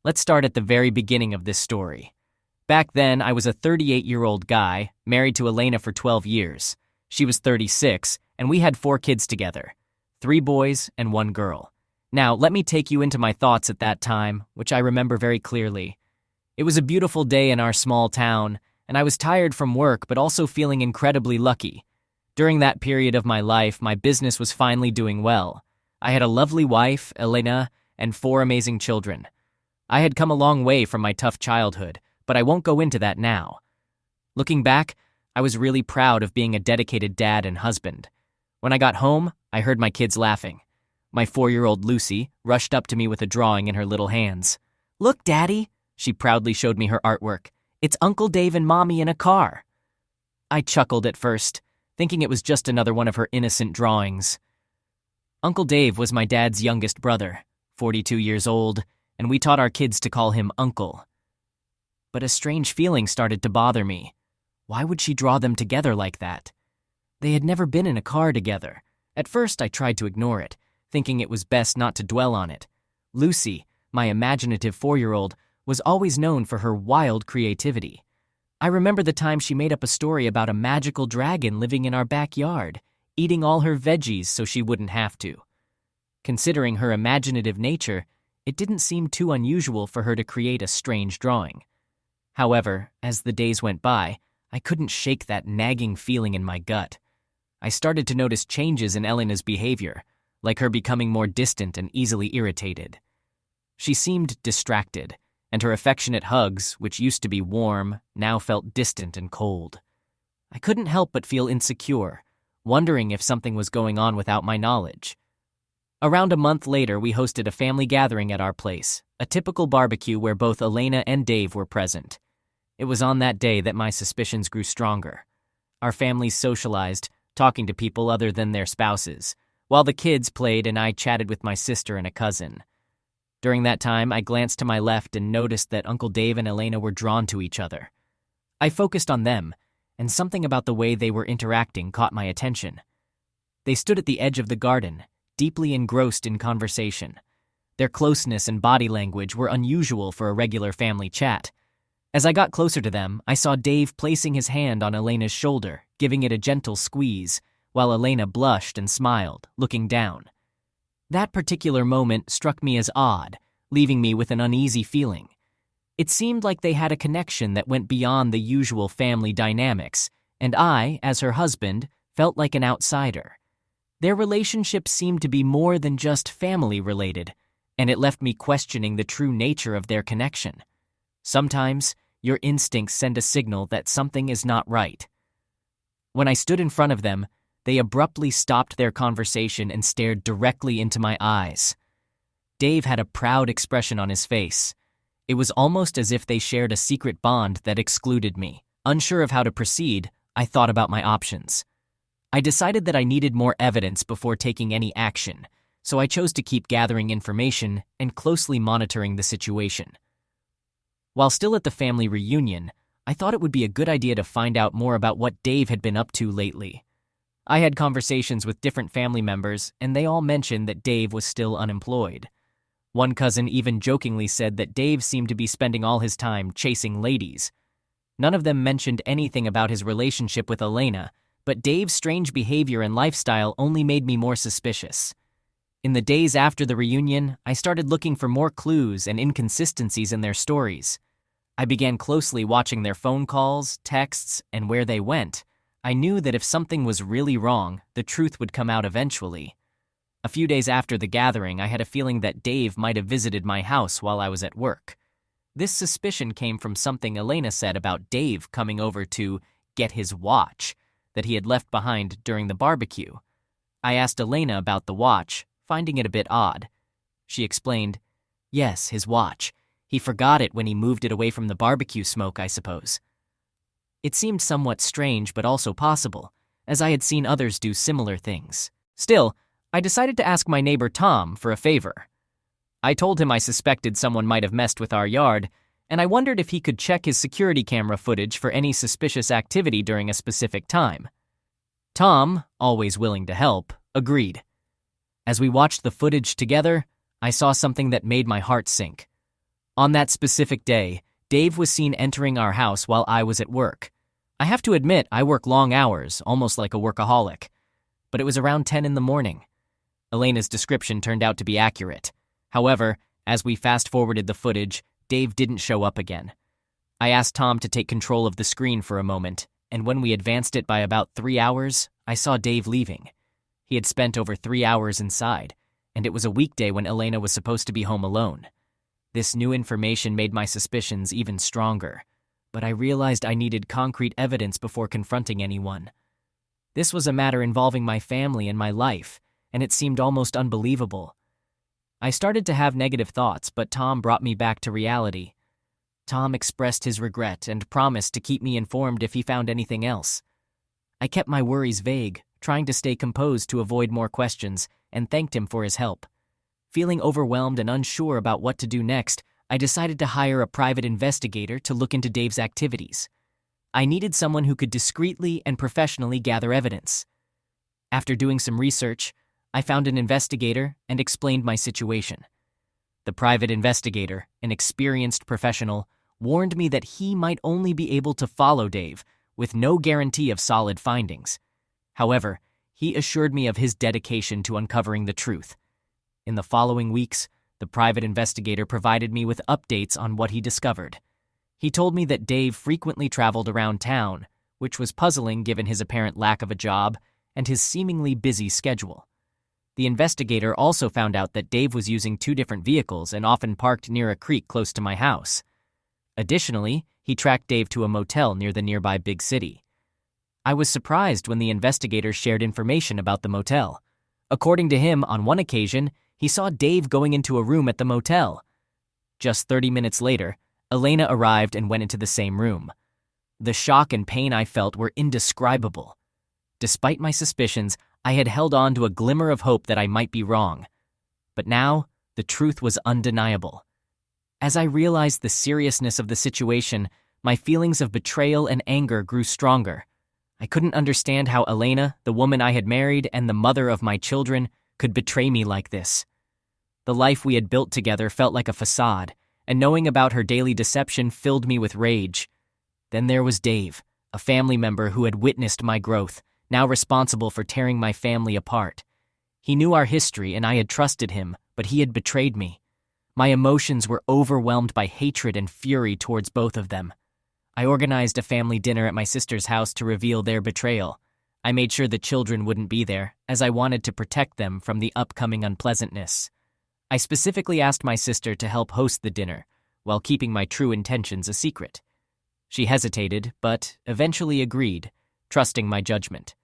Let's start at the very beginning of this story. Back then, I was a 38-year-old guy, married to Elena for 12 years. She was 36, and we had 4 kids together, 3 boys and 1 girl. Now, let me take you into my thoughts at that time, which I remember very clearly. It was a beautiful day in our small town, and I was tired from work but also feeling incredibly lucky. During that period of my life, my business was finally doing well. I had a lovely wife, Elena, and 4 amazing children. I had come a long way from my tough childhood, but I won't go into that now. Looking back, I was really proud of being a dedicated dad and husband. When I got home, I heard my kids laughing. My 4-year-old Lucy rushed up to me with a drawing in her little hands. "Look, Daddy," she proudly showed me her artwork. "It's Uncle Dave and Mommy in a car." I chuckled at first, thinking it was just another one of her innocent drawings. Uncle Dave was my dad's youngest brother, 42 years old, and we taught our kids to call him Uncle. But a strange feeling started to bother me. Why would she draw them together like that? They had never been in a car together. At first, I tried to ignore it, thinking it was best not to dwell on it. Lucy, my imaginative 4-year-old, was always known for her wild creativity. I remember the time she made up a story about a magical dragon living in our backyard, eating all her veggies so she wouldn't have to. Considering her imaginative nature, it didn't seem too unusual for her to create a strange drawing. However, as the days went by, I couldn't shake that nagging feeling in my gut. I started to notice changes in Elena's behavior, like her becoming more distant and easily irritated. She seemed distracted, and her affectionate hugs, which used to be warm, now felt distant and cold. I couldn't help but feel insecure, wondering if something was going on without my knowledge. Around a month later, we hosted a family gathering at our place, a typical barbecue where both Elena and Dave were present. It was on that day that my suspicions grew stronger. Our families socialized, talking to people other than their spouses, while the kids played and I chatted with my sister and a cousin. During that time, I glanced to my left and noticed that Uncle Dave and Elena were drawn to each other. I focused on them, and something about the way they were interacting caught my attention. They stood at the edge of the garden, deeply engrossed in conversation. Their closeness and body language were unusual for a regular family chat. As I got closer to them, I saw Dave placing his hand on Elena's shoulder, giving it a gentle squeeze, while Elena blushed and smiled, looking down. That particular moment struck me as odd, leaving me with an uneasy feeling. It seemed like they had a connection that went beyond the usual family dynamics, and I, as her husband, felt like an outsider. Their relationship seemed to be more than just family-related, and it left me questioning the true nature of their connection. Sometimes, your instincts send a signal that something is not right. When I stood in front of them, they abruptly stopped their conversation and stared directly into my eyes. Dave had a proud expression on his face. It was almost as if they shared a secret bond that excluded me. Unsure of how to proceed, I thought about my options. I decided that I needed more evidence before taking any action, so I chose to keep gathering information and closely monitoring the situation. While still at the family reunion, I thought it would be a good idea to find out more about what Dave had been up to lately. I had conversations with different family members, and they all mentioned that Dave was still unemployed. One cousin even jokingly said that Dave seemed to be spending all his time chasing ladies. None of them mentioned anything about his relationship with Elena, but Dave's strange behavior and lifestyle only made me more suspicious. In the days after the reunion, I started looking for more clues and inconsistencies in their stories. I began closely watching their phone calls, texts, and where they went. I knew that if something was really wrong, the truth would come out eventually. A few days after the gathering, I had a feeling that Dave might have visited my house while I was at work. This suspicion came from something Elena said about Dave coming over to get his watch that he had left behind during the barbecue. I asked Elena about the watch, finding it a bit odd. She explained, "Yes, his watch. He forgot it when he moved it away from the barbecue smoke, I suppose." It seemed somewhat strange but also possible, as I had seen others do similar things. Still, I decided to ask my neighbor Tom for a favor. I told him I suspected someone might have messed with our yard, and I wondered if he could check his security camera footage for any suspicious activity during a specific time. Tom, always willing to help, agreed. As we watched the footage together, I saw something that made my heart sink. On that specific day, Dave was seen entering our house while I was at work. I have to admit, I work long hours, almost like a workaholic. But it was around 10 in the morning. Elena's description turned out to be accurate. However, as we fast-forwarded the footage, Dave didn't show up again. I asked Tom to take control of the screen for a moment, and when we advanced it by about 3 hours, I saw Dave leaving. He had spent over 3 hours inside, and it was a weekday when Elena was supposed to be home alone. This new information made my suspicions even stronger, but I realized I needed concrete evidence before confronting anyone. This was a matter involving my family and my life, and it seemed almost unbelievable. I started to have negative thoughts, but Tom brought me back to reality. Tom expressed his regret and promised to keep me informed if he found anything else. I kept my worries vague, trying to stay composed to avoid more questions, and thanked him for his help. Feeling overwhelmed and unsure about what to do next, I decided to hire a private investigator to look into Dave's activities. I needed someone who could discreetly and professionally gather evidence. After doing some research, I found an investigator and explained my situation. The private investigator, an experienced professional, warned me that he might only be able to follow Dave, with no guarantee of solid findings. However, he assured me of his dedication to uncovering the truth. In the following weeks, the private investigator provided me with updates on what he discovered. He told me that Dave frequently traveled around town, which was puzzling given his apparent lack of a job and his seemingly busy schedule. The investigator also found out that Dave was using 2 different vehicles and often parked near a creek close to my house. Additionally, he tracked Dave to a motel near the nearby big city. I was surprised when the investigator shared information about the motel. According to him, on one occasion, he saw Dave going into a room at the motel. Just 30 minutes later, Elena arrived and went into the same room. The shock and pain I felt were indescribable. Despite my suspicions, I had held on to a glimmer of hope that I might be wrong. But now, the truth was undeniable. As I realized the seriousness of the situation, my feelings of betrayal and anger grew stronger. I couldn't understand how Elena, the woman I had married and the mother of my children, could betray me like this. The life we had built together felt like a facade, and knowing about her daily deception filled me with rage. Then there was Dave, a family member who had witnessed my growth, now responsible for tearing my family apart. He knew our history and I had trusted him, but he had betrayed me. My emotions were overwhelmed by hatred and fury towards both of them. I organized a family dinner at my sister's house to reveal their betrayal. I made sure the children wouldn't be there, as I wanted to protect them from the upcoming unpleasantness. I specifically asked my sister to help host the dinner, while keeping my true intentions a secret. She hesitated, but eventually agreed, trusting my judgment.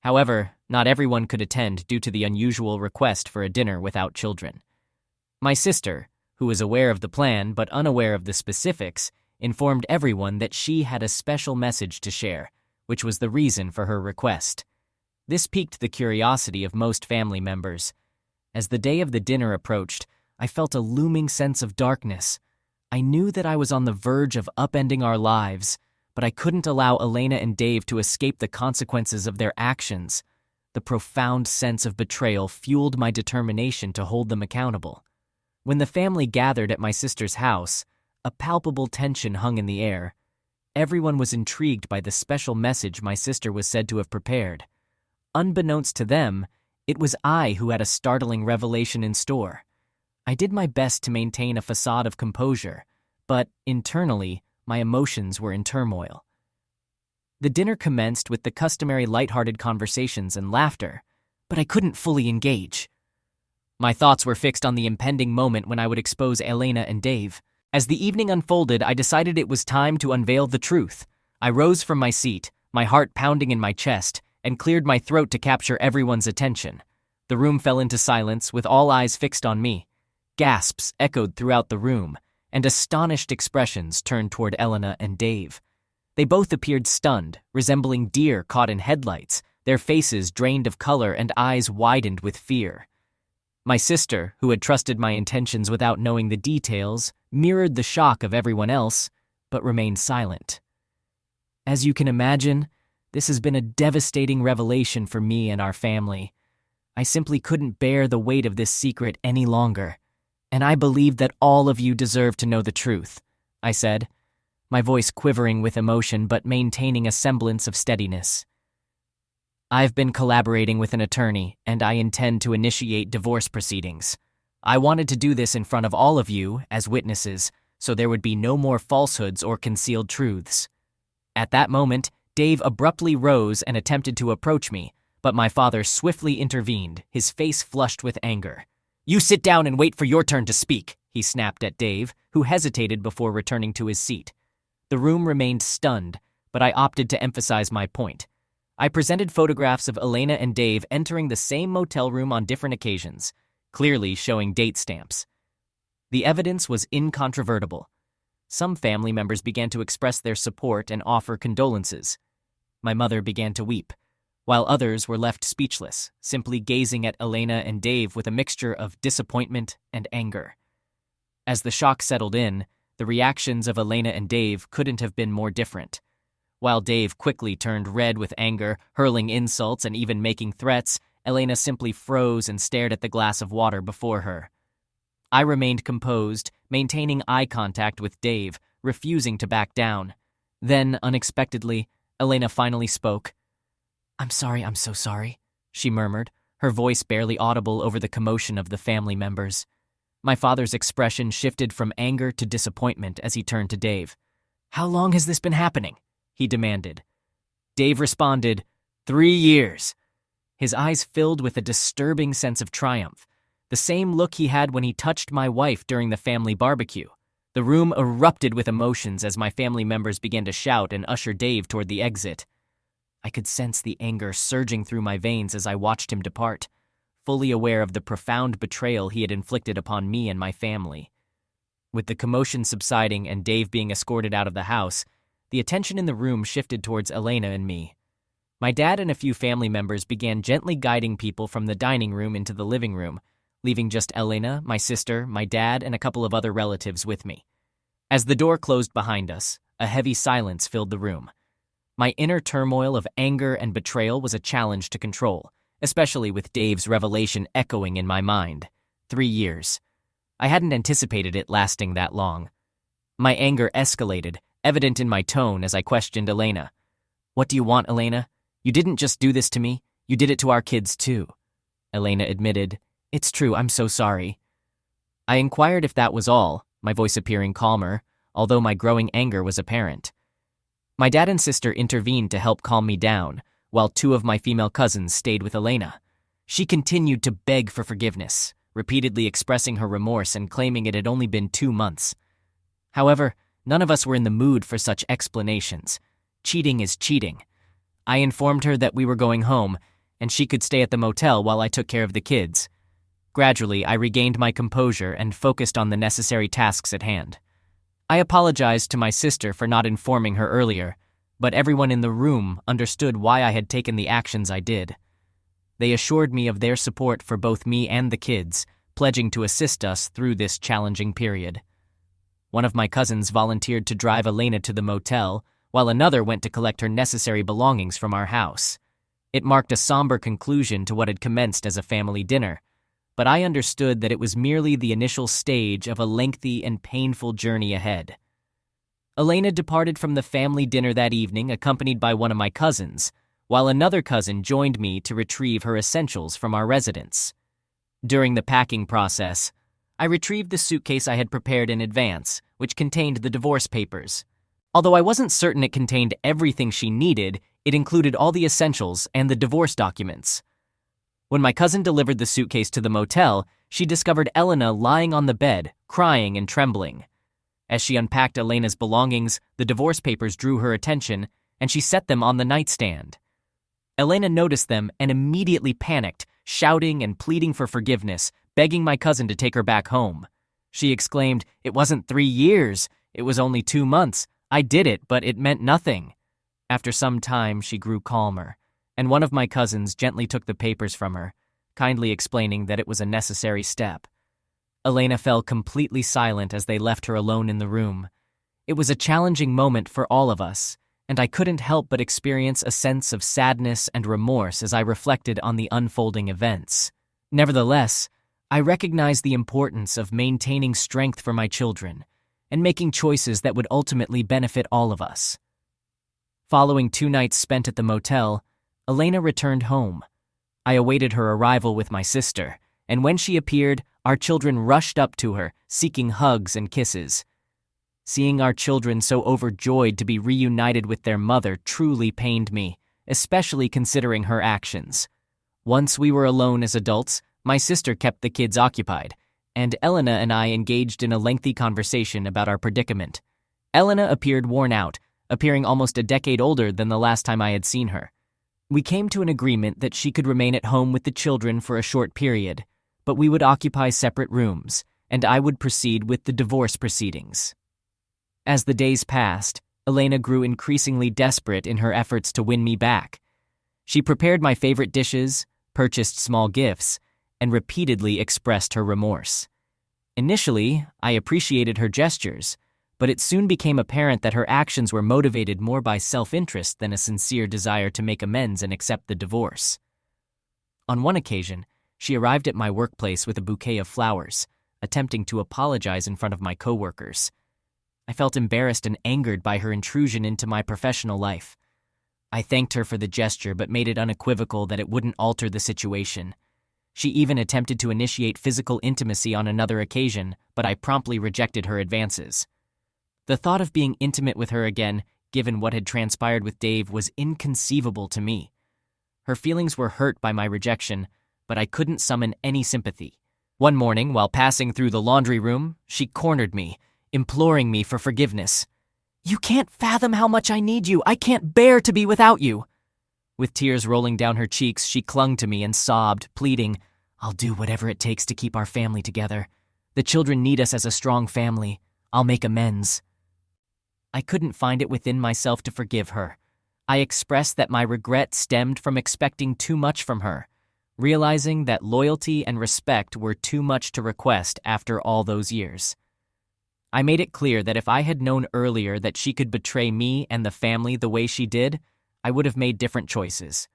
However, not everyone could attend due to the unusual request for a dinner without children. My sister, who was aware of the plan but unaware of the specifics, informed everyone that she had a special message to share, which was the reason for her request. This piqued the curiosity of most family members. As the day of the dinner approached, I felt a looming sense of darkness. I knew that I was on the verge of upending our lives, but I couldn't allow Elena and Dave to escape the consequences of their actions. The profound sense of betrayal fueled my determination to hold them accountable. When the family gathered at my sister's house, a palpable tension hung in the air. Everyone was intrigued by the special message my sister was said to have prepared. Unbeknownst to them, it was I who had a startling revelation in store. I did my best to maintain a facade of composure, but internally, my emotions were in turmoil. The dinner commenced with the customary lighthearted conversations and laughter, but I couldn't fully engage. My thoughts were fixed on the impending moment when I would expose Elena and Dave. As the evening unfolded, I decided it was time to unveil the truth. I rose from my seat, my heart pounding in my chest, and cleared my throat to capture everyone's attention. The room fell into silence, with all eyes fixed on me. Gasps echoed throughout the room, and astonished expressions turned toward Elena and Dave. They both appeared stunned, resembling deer caught in headlights, their faces drained of color and eyes widened with fear. My sister, who had trusted my intentions without knowing the details, mirrored the shock of everyone else, but remained silent. As you can imagine, this has been a devastating revelation for me and our family. I simply couldn't bear the weight of this secret any longer, And I believe that all of you deserve to know the truth, I said, my voice quivering with emotion but maintaining a semblance of steadiness. I've been collaborating with an attorney, and I intend to initiate divorce proceedings. I wanted to do this in front of all of you as witnesses, so there would be no more falsehoods or concealed truths. At that moment, Dave abruptly rose and attempted to approach me, but my father swiftly intervened, his face flushed with anger. "You sit down and wait for your turn to speak," he snapped at Dave, who hesitated before returning to his seat. The room remained stunned, but I opted to emphasize my point. I presented photographs of Elena and Dave entering the same motel room on different occasions, clearly showing date stamps. The evidence was incontrovertible. Some family members began to express their support and offer condolences. My mother began to weep, while others were left speechless, simply gazing at Elena and Dave with a mixture of disappointment and anger. As the shock settled in, the reactions of Elena and Dave couldn't have been more different. While Dave quickly turned red with anger, hurling insults and even making threats, Elena simply froze and stared at the glass of water before her. I remained composed, maintaining eye contact with Dave, refusing to back down. Then, unexpectedly, Elena finally spoke. I'm so sorry," she murmured, her voice barely audible over the commotion of the family members. My father's expression shifted from anger to disappointment as he turned to Dave. "How long has this been happening?" he demanded. Dave responded, 3 years. His eyes filled with a disturbing sense of triumph, the same look he had when he touched my wife during the family barbecue. The room erupted with emotions as my family members began to shout and usher Dave toward the exit. I could sense the anger surging through my veins as I watched him depart, fully aware of the profound betrayal he had inflicted upon me and my family. With the commotion subsiding and Dave being escorted out of the house, the attention in the room shifted towards Elena and me. My dad and a few family members began gently guiding people from the dining room into the living room, leaving just Elena, my sister, my dad, and a couple of other relatives with me. As the door closed behind us, a heavy silence filled the room. My inner turmoil of anger and betrayal was a challenge to control, especially with Dave's revelation echoing in my mind. 3 years. I hadn't anticipated it lasting that long. My anger escalated, evident in my tone as I questioned Elena. "What do you want, Elena? You didn't just do this to me, you did it to our kids too." Elena admitted, "It's true, I'm so sorry." I inquired if that was all, my voice appearing calmer, although my growing anger was apparent. My dad and sister intervened to help calm me down, while 2 of my female cousins stayed with Elena. She continued to beg for forgiveness, repeatedly expressing her remorse and claiming it had only been 2 months. However, none of us were in the mood for such explanations. Cheating is cheating. I informed her that we were going home, and she could stay at the motel while I took care of the kids. Gradually, I regained my composure and focused on the necessary tasks at hand. I apologized to my sister for not informing her earlier, but everyone in the room understood why I had taken the actions I did. They assured me of their support for both me and the kids, pledging to assist us through this challenging period. One of my cousins volunteered to drive Elena to the motel, while another went to collect her necessary belongings from our house. It marked a somber conclusion to what had commenced as a family dinner, but I understood that it was merely the initial stage of a lengthy and painful journey ahead. Elena departed from the family dinner that evening accompanied by one of my cousins, while another cousin joined me to retrieve her essentials from our residence. During the packing process, I retrieved the suitcase I had prepared in advance, which contained the divorce papers. Although I wasn't certain it contained everything she needed, it included all the essentials and the divorce documents. When my cousin delivered the suitcase to the motel, she discovered Elena lying on the bed, crying and trembling. As she unpacked Elena's belongings, the divorce papers drew her attention, and she set them on the nightstand. Elena noticed them and immediately panicked, shouting and pleading for forgiveness, begging my cousin to take her back home. She exclaimed, "It wasn't 3 years. It was only 2 months. I did it, but it meant nothing." After some time, she grew calmer, and one of my cousins gently took the papers from her, kindly explaining that it was a necessary step. Elena fell completely silent as they left her alone in the room. It was a challenging moment for all of us, and I couldn't help but experience a sense of sadness and remorse as I reflected on the unfolding events. Nevertheless, I recognized the importance of maintaining strength for my children and making choices that would ultimately benefit all of us. Following 2 nights spent at the motel, Elena returned home. I awaited her arrival with my sister, and when she appeared, our children rushed up to her, seeking hugs and kisses. Seeing our children so overjoyed to be reunited with their mother truly pained me, especially considering her actions. Once we were alone as adults, my sister kept the kids occupied, and Elena and I engaged in a lengthy conversation about our predicament. Elena appeared worn out, appearing almost a decade older than the last time I had seen her. We came to an agreement that she could remain at home with the children for a short period, but we would occupy separate rooms, and I would proceed with the divorce proceedings. As the days passed, Elena grew increasingly desperate in her efforts to win me back. She prepared my favorite dishes, purchased small gifts, and repeatedly expressed her remorse. Initially, I appreciated her gestures, but it soon became apparent that her actions were motivated more by self-interest than a sincere desire to make amends and accept the divorce. On one occasion, she arrived at my workplace with a bouquet of flowers, attempting to apologize in front of my coworkers. I felt embarrassed and angered by her intrusion into my professional life. I thanked her for the gesture but made it unequivocal that it wouldn't alter the situation. She even attempted to initiate physical intimacy on another occasion, but I promptly rejected her advances. The thought of being intimate with her again, given what had transpired with Dave, was inconceivable to me. Her feelings were hurt by my rejection, but I couldn't summon any sympathy. One morning, while passing through the laundry room, she cornered me, imploring me for forgiveness. "You can't fathom how much I need you. I can't bear to be without you." With tears rolling down her cheeks, she clung to me and sobbed, pleading, "I'll do whatever it takes to keep our family together. The children need us as a strong family. I'll make amends." I couldn't find it within myself to forgive her. I expressed that my regret stemmed from expecting too much from her, realizing that loyalty and respect were too much to request after all those years. I made it clear that if I had known earlier that she could betray me and the family the way she did, I would have made different choices.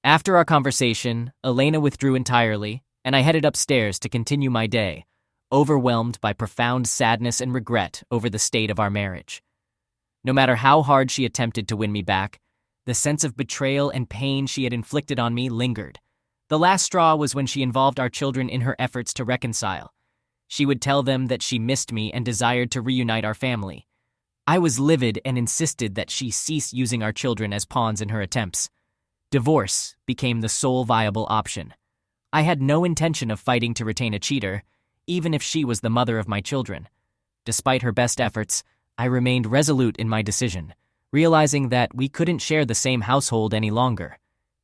After our conversation, Elena withdrew entirely, and I headed upstairs to continue my day, overwhelmed by profound sadness and regret over the state of our marriage. No matter how hard she attempted to win me back, the sense of betrayal and pain she had inflicted on me lingered. The last straw was when she involved our children in her efforts to reconcile. She would tell them that she missed me and desired to reunite our family. I was livid and insisted that she cease using our children as pawns in her attempts. Divorce became the sole viable option. I had no intention of fighting to retain a cheater, even if she was the mother of my children. Despite her best efforts, I remained resolute in my decision, realizing that we couldn't share the same household any longer.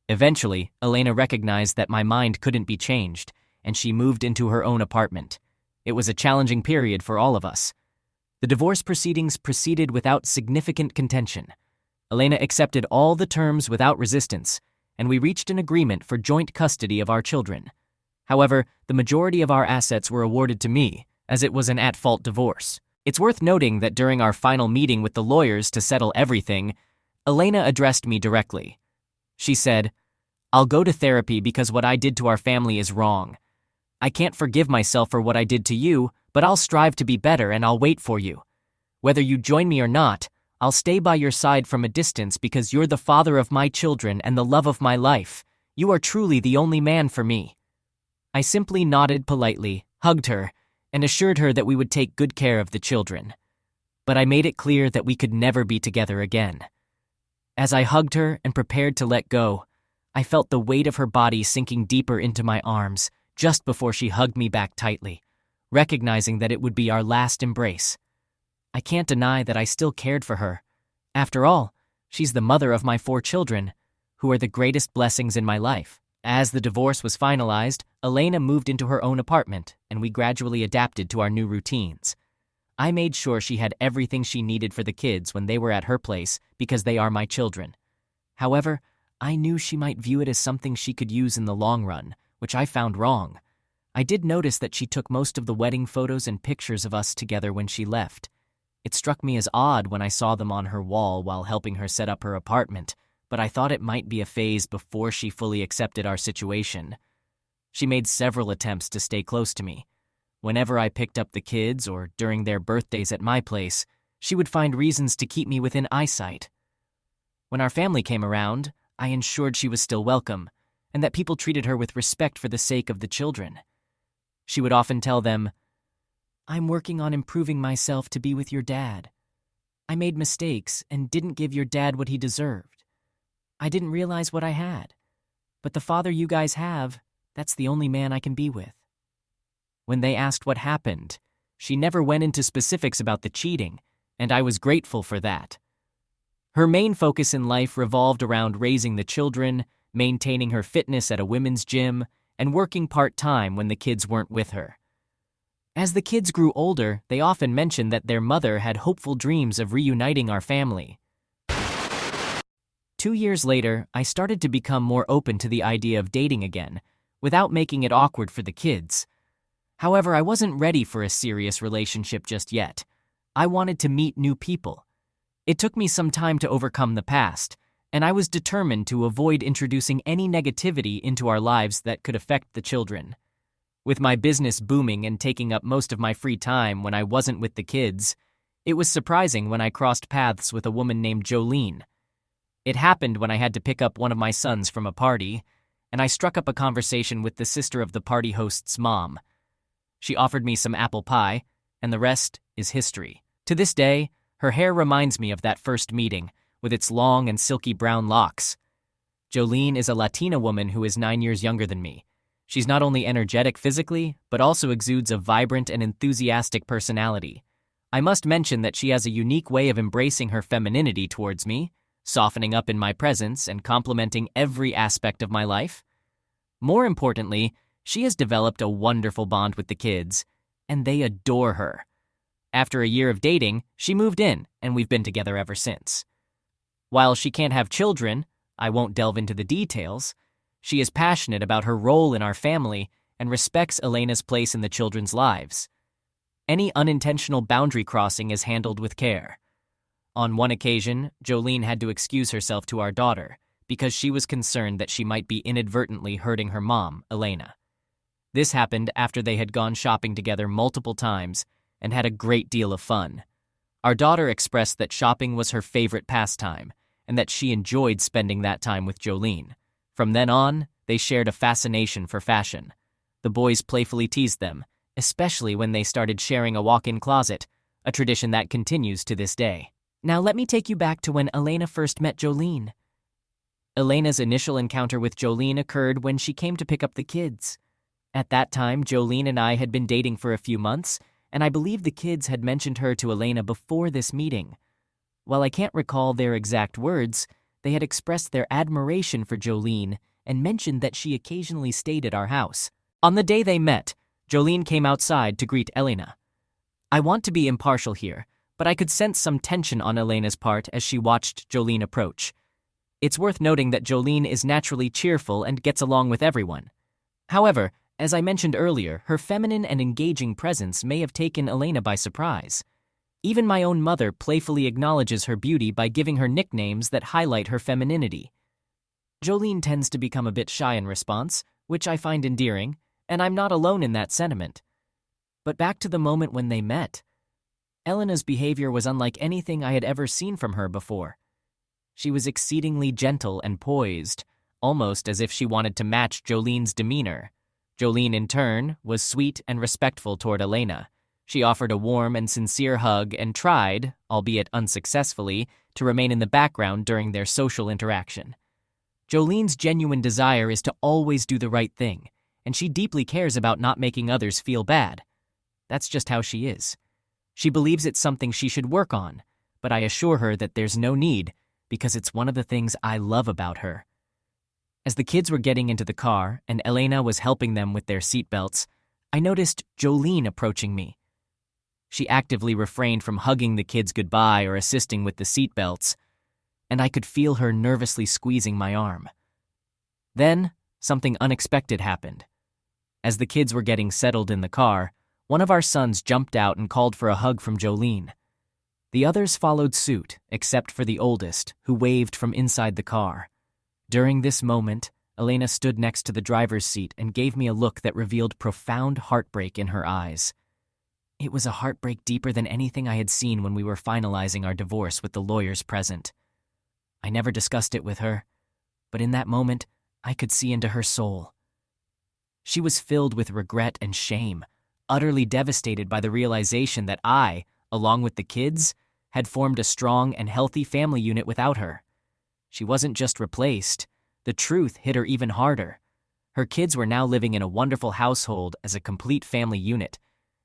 Eventually, Elena recognized that my mind couldn't be changed, and she moved into her own apartment. It was a challenging period for all of us. The divorce proceedings proceeded without significant contention. Elena accepted all the terms without resistance, and we reached an agreement for joint custody of our children. However, the majority of our assets were awarded to me, as it was an at-fault divorce. It's worth noting that during our final meeting with the lawyers to settle everything, Elena addressed me directly. She said, "I'll go to therapy because what I did to our family is wrong. I can't forgive myself for what I did to you, but I'll strive to be better and I'll wait for you. Whether you join me or not, I'll stay by your side from a distance because you're the father of my children and the love of my life. You are truly the only man for me." I simply nodded politely, hugged her, and assured her that we would take good care of the children. But I made it clear that we could never be together again. As I hugged her and prepared to let go, I felt the weight of her body sinking deeper into my arms just before she hugged me back tightly, recognizing that it would be our last embrace. I can't deny that I still cared for her. After all, she's the mother of my 4 children, who are the greatest blessings in my life. As the divorce was finalized, Elena moved into her own apartment, and we gradually adapted to our new routines. I made sure she had everything she needed for the kids when they were at her place because they are my children. However, I knew she might view it as something she could use in the long run, which I found wrong. I did notice that she took most of the wedding photos and pictures of us together when she left. It struck me as odd when I saw them on her wall while helping her set up her apartment, but I thought it might be a phase before she fully accepted our situation. She made several attempts to stay close to me. Whenever I picked up the kids or during their birthdays at my place, she would find reasons to keep me within eyesight. When our family came around, I ensured she was still welcome and that people treated her with respect for the sake of the children. She would often tell them, "I'm working on improving myself to be with your dad. I made mistakes and didn't give your dad what he deserved. I didn't realize what I had. But the father you guys have, that's the only man I can be with." When they asked what happened, she never went into specifics about the cheating, and I was grateful for that. Her main focus in life revolved around raising the children, maintaining her fitness at a women's gym, and working part-time when the kids weren't with her. As the kids grew older, they often mentioned that their mother had hopeful dreams of reuniting our family. 2 years later, I started to become more open to the idea of dating again, without making it awkward for the kids. However, I wasn't ready for a serious relationship just yet. I wanted to meet new people. It took me some time to overcome the past, and I was determined to avoid introducing any negativity into our lives that could affect the children. With my business booming and taking up most of my free time when I wasn't with the kids, it was surprising when I crossed paths with a woman named Jolene. It happened when I had to pick up one of my sons from a party, and I struck up a conversation with the sister of the party host's mom. She offered me some apple pie, and the rest is history. To this day, her hair reminds me of that first meeting, with its long and silky brown locks. Jolene is a Latina woman who is 9 years younger than me. She's not only energetic physically, but also exudes a vibrant and enthusiastic personality. I must mention that she has a unique way of embracing her femininity towards me, softening up in my presence and complimenting every aspect of my life. More importantly, she has developed a wonderful bond with the kids, and they adore her. After a year of dating, she moved in, and we've been together ever since. While she can't have children, I won't delve into the details. She is passionate about her role in our family and respects Elena's place in the children's lives. Any unintentional boundary crossing is handled with care. On one occasion, Jolene had to excuse herself to our daughter because she was concerned that she might be inadvertently hurting her mom, Elena. This happened after they had gone shopping together multiple times and had a great deal of fun. Our daughter expressed that shopping was her favorite pastime and that she enjoyed spending that time with Jolene. From then on, they shared a fascination for fashion. The boys playfully teased them, especially when they started sharing a walk-in closet, a tradition that continues to this day. Now let me take you back to when Elena first met Jolene. Elena's initial encounter with Jolene occurred when she came to pick up the kids. At that time, Jolene and I had been dating for a few months, and I believe the kids had mentioned her to Elena before this meeting. While I can't recall their exact words, they had expressed their admiration for Jolene and mentioned that she occasionally stayed at our house. On the day they met, Jolene came outside to greet Elena. I want to be impartial here, but I could sense some tension on Elena's part as she watched Jolene approach. It's worth noting that Jolene is naturally cheerful and gets along with everyone. However, as I mentioned earlier, her feminine and engaging presence may have taken Elena by surprise. Even my own mother playfully acknowledges her beauty by giving her nicknames that highlight her femininity. Jolene tends to become a bit shy in response, which I find endearing, and I'm not alone in that sentiment. But back to the moment when they met. Elena's behavior was unlike anything I had ever seen from her before. She was exceedingly gentle and poised, almost as if she wanted to match Jolene's demeanor. Jolene, in turn, was sweet and respectful toward Elena. She offered a warm and sincere hug and tried, albeit unsuccessfully, to remain in the background during their social interaction. Jolene's genuine desire is to always do the right thing, and she deeply cares about not making others feel bad. That's just how she is. She believes it's something she should work on, but I assure her that there's no need, because it's one of the things I love about her. As the kids were getting into the car and Elena was helping them with their seatbelts, I noticed Jolene approaching me. She actively refrained from hugging the kids goodbye or assisting with the seatbelts, and I could feel her nervously squeezing my arm. Then, something unexpected happened. As the kids were getting settled in the car, one of our sons jumped out and called for a hug from Jolene. The others followed suit, except for the oldest, who waved from inside the car. During this moment, Elena stood next to the driver's seat and gave me a look that revealed profound heartbreak in her eyes. It was a heartbreak deeper than anything I had seen when we were finalizing our divorce with the lawyers present. I never discussed it with her, but in that moment, I could see into her soul. She was filled with regret and shame, utterly devastated by the realization that I, along with the kids, had formed a strong and healthy family unit without her. She wasn't just replaced. The truth hit her even harder. Her kids were now living in a wonderful household as a complete family unit,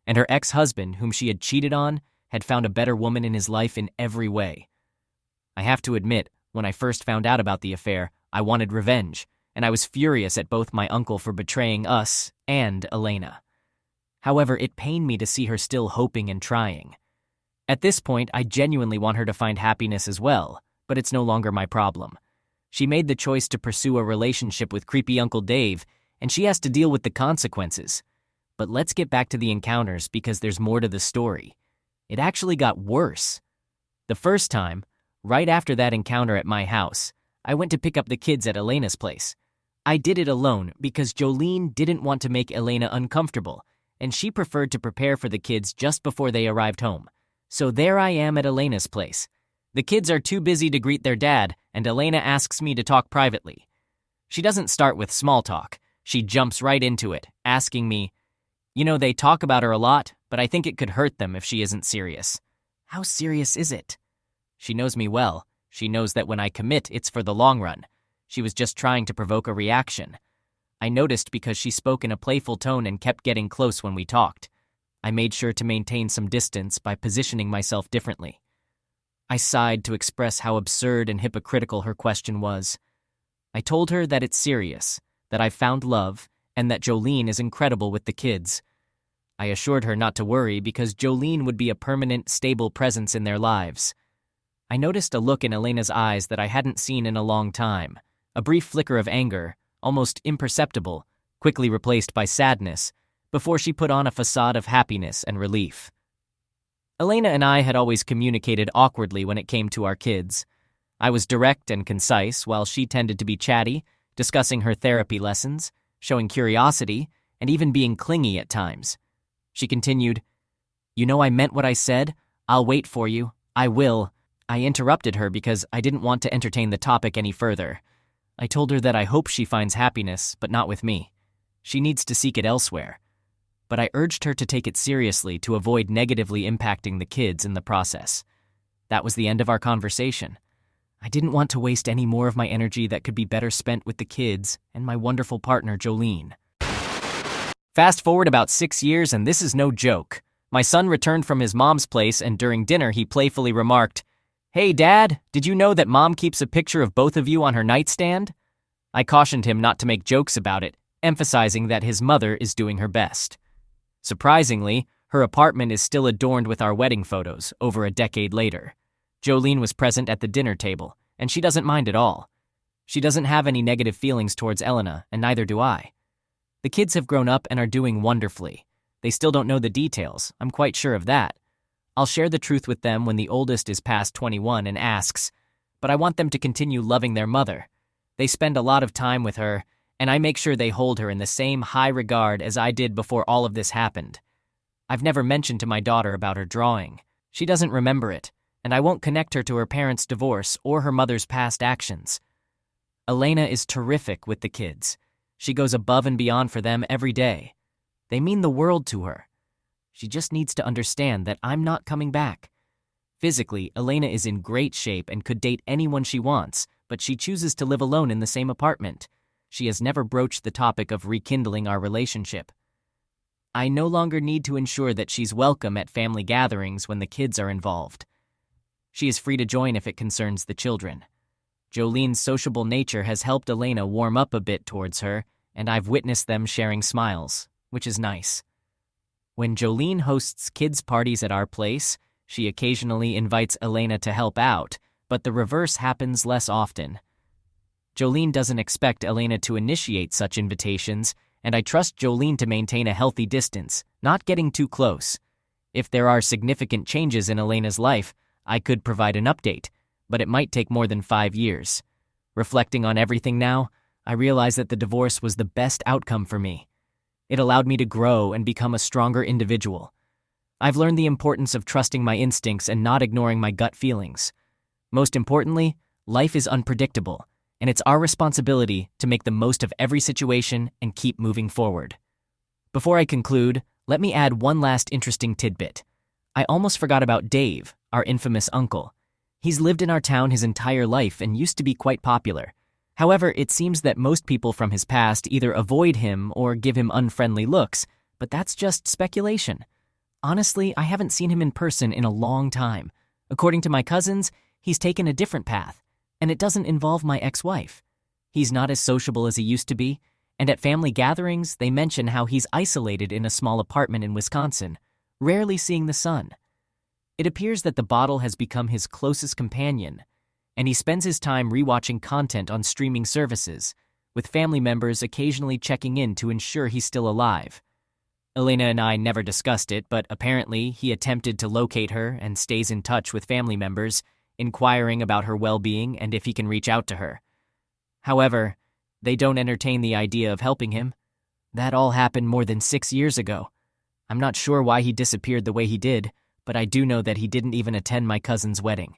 and her ex-husband, whom she had cheated on, had found a better woman in his life in every way. I have to admit, when I first found out about the affair, I wanted revenge, and I was furious at both my uncle for betraying us and Elena. However, it pained me to see her still hoping and trying. At this point, I genuinely want her to find happiness as well, but it's no longer my problem. She made the choice to pursue a relationship with creepy Uncle Dave, and she has to deal with the consequences. But let's get back to the encounters because there's more to the story. It actually got worse. The first time, right after that encounter at my house, I went to pick up the kids at Elena's place. I did it alone because Jolene didn't want to make Elena uncomfortable, and she preferred to prepare for the kids just before they arrived home. So there I am at Elena's place. The kids are too busy to greet their dad, and Elena asks me to talk privately. She doesn't start with small talk. She jumps right into it, asking me, they talk about her a lot, but I think it could hurt them if she isn't serious. How serious is it? She knows me well. She knows that when I commit, it's for the long run. She was just trying to provoke a reaction. I noticed because she spoke in a playful tone and kept getting close when we talked. I made sure to maintain some distance by positioning myself differently. I sighed to express how absurd and hypocritical her question was. I told her that it's serious, that I've found love, and that Jolene is incredible with the kids. I assured her not to worry because Jolene would be a permanent, stable presence in their lives. I noticed a look in Elena's eyes that I hadn't seen in a long time, a brief flicker of anger, almost imperceptible, quickly replaced by sadness, before she put on a facade of happiness and relief. Elena and I had always communicated awkwardly when it came to our kids. I was direct and concise, while she tended to be chatty, discussing her therapy lessons, showing curiosity, and even being clingy at times. She continued, I meant what I said. I'll wait for you. I will. I interrupted her because I didn't want to entertain the topic any further. I told her that I hope she finds happiness, but not with me. She needs to seek it elsewhere. But I urged her to take it seriously to avoid negatively impacting the kids in the process. That was the end of our conversation. I didn't want to waste any more of my energy that could be better spent with the kids and my wonderful partner, Jolene. Fast forward about 6 years, and this is no joke. My son returned from his mom's place, and during dinner he playfully remarked, "Hey, Dad, did you know that Mom keeps a picture of both of you on her nightstand?" I cautioned him not to make jokes about it, emphasizing that his mother is doing her best. Surprisingly, her apartment is still adorned with our wedding photos over a decade later. Jolene was present at the dinner table, and she doesn't mind at all. She doesn't have any negative feelings towards Elena, and neither do I. The kids have grown up and are doing wonderfully. They still don't know the details, I'm quite sure of that. I'll share the truth with them when the oldest is past 21 and asks, but I want them to continue loving their mother. They spend a lot of time with her, and I make sure they hold her in the same high regard as I did before all of this happened. I've never mentioned to my daughter about her drawing. She doesn't remember it, and I won't connect her to her parents' divorce or her mother's past actions. Elena is terrific with the kids. She goes above and beyond for them every day. They mean the world to her. She just needs to understand that I'm not coming back. Physically, Elena is in great shape and could date anyone she wants, but she chooses to live alone in the same apartment. She has never broached the topic of rekindling our relationship. I no longer need to ensure that she's welcome at family gatherings when the kids are involved. She is free to join if it concerns the children. Jolene's sociable nature has helped Elena warm up a bit towards her, and I've witnessed them sharing smiles, which is nice. When Jolene hosts kids' parties at our place, she occasionally invites Elena to help out, but the reverse happens less often. Jolene doesn't expect Elena to initiate such invitations, and I trust Jolene to maintain a healthy distance, not getting too close. If there are significant changes in Elena's life, I could provide an update, but it might take more than 5 years. Reflecting on everything now, I realized that the divorce was the best outcome for me. It allowed me to grow and become a stronger individual. I've learned the importance of trusting my instincts and not ignoring my gut feelings. Most importantly, life is unpredictable, and it's our responsibility to make the most of every situation and keep moving forward. Before I conclude, let me add one last interesting tidbit. I almost forgot about Dave, our infamous uncle. He's lived in our town his entire life and used to be quite popular. However, it seems that most people from his past either avoid him or give him unfriendly looks, but that's just speculation. Honestly, I haven't seen him in person in a long time. According to my cousins, he's taken a different path, and it doesn't involve my ex-wife. He's not as sociable as he used to be, and at family gatherings, they mention how he's isolated in a small apartment in Wisconsin, rarely seeing the sun. It appears that the bottle has become his closest companion, and he spends his time rewatching content on streaming services, with family members occasionally checking in to ensure he's still alive. Elena and I never discussed it, but apparently he attempted to locate her and stays in touch with family members, inquiring about her well-being and if he can reach out to her. However, they don't entertain the idea of helping him. That all happened more than 6 years ago. I'm not sure why he disappeared the way he did, but I do know that he didn't even attend my cousin's wedding.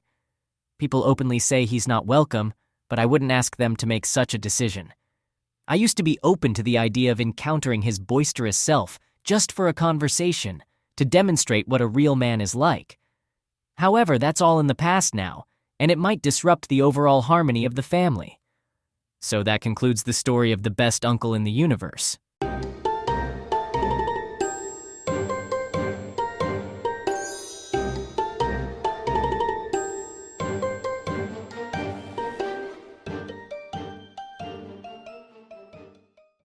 People openly say he's not welcome, but I wouldn't ask them to make such a decision. I used to be open to the idea of encountering his boisterous self just for a conversation, to demonstrate what a real man is like. However, that's all in the past now, and it might disrupt the overall harmony of the family. So that concludes the story of the best uncle in the universe.